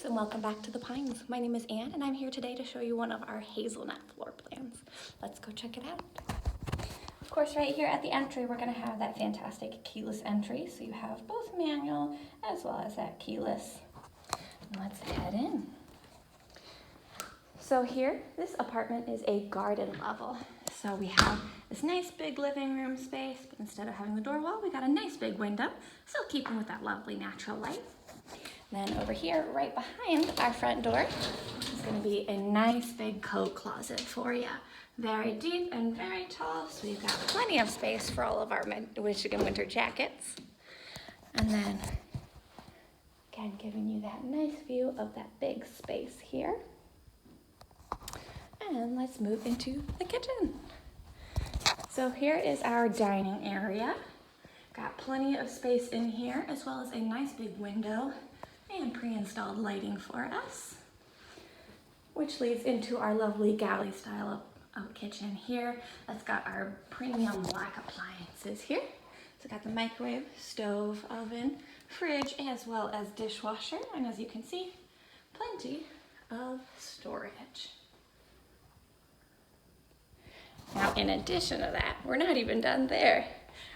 folks, and welcome back to the Pines. My name is Anne, and I'm here today to show you one of our hazelnut floor plans. Let's go check it out. Of course, right here at the entry, we're going to have that fantastic keyless entry, so you have both manual as well as that keyless. Let's head in. So here, this apartment is a garden level. So we have this nice big living room space, but instead of having the door wall, we got a nice big window, still keeping with that lovely natural light. Then over here, right behind our front door, is going to be a nice big coat closet for you. Very deep and very tall, so you've got plenty of space for all of our Michigan winter jackets. And then, again, giving you that nice view of that big space here. And let's move into the kitchen. So here is our dining area. Got plenty of space in here, as well as a nice big window and pre-installed lighting for us, which leads into our lovely galley style of kitchen here. That's got our premium black appliances here. So got the microwave, stove, oven, fridge, as well as dishwasher. And as you can see, plenty of storage. Now, in addition to that, we're not even done there.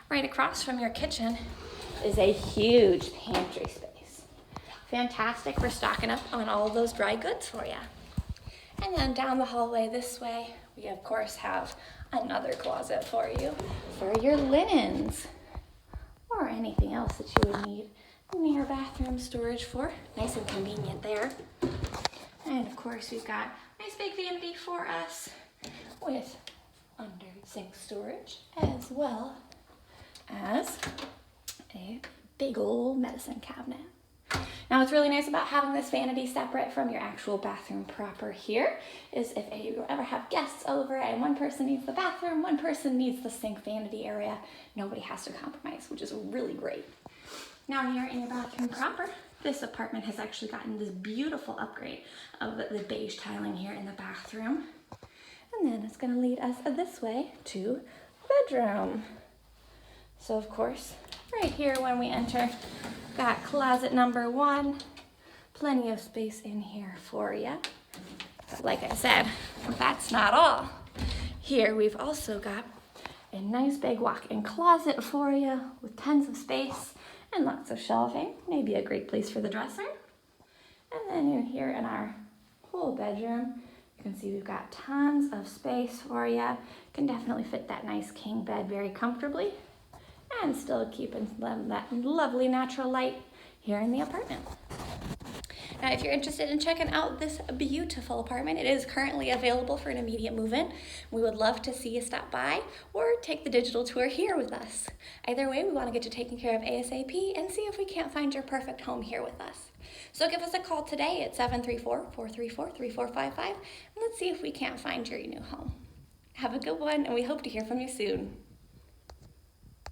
Right across from your kitchen is a huge pantry space. Fantastic for stocking up on all of those dry goods for you. And then down the hallway this way, we of course have another closet for you for your linens or anything else that you would need near bathroom storage for. Nice and convenient there. And of course, we've got a nice big vanity for us with under sink storage, as well as a big old medicine cabinet. Now, what's really nice about having this vanity separate from your actual bathroom proper here is if you ever have guests over and one person needs the bathroom, one person needs the sink vanity area, nobody has to compromise, which is really great. Now, here in your bathroom proper, this apartment has actually gotten this beautiful upgrade of the beige tiling here in the bathroom. And then it's going to lead us this way to bedroom. So, of course, right here when we enter, got closet number 1, plenty of space in here for you. But like I said, that's not all. Here we've also got a nice big walk-in closet for you with tons of space and lots of shelving. Maybe a great place for the dresser. And then in here in our whole bedroom, you can see we've got tons of space for you. Can definitely fit that nice king bed very comfortably and still keeping that lovely natural light here in the apartment. Now, if you're interested in checking out this beautiful apartment, it is currently available for an immediate move-in. We would love to see you stop by or take the digital tour here with us. Either way, we want to get you taken care of ASAP and see if we can't find your perfect home here with us. So give us a call today at 734-434-3455, and let's see if we can't find your new home. Have a good one, and we hope to hear from you soon.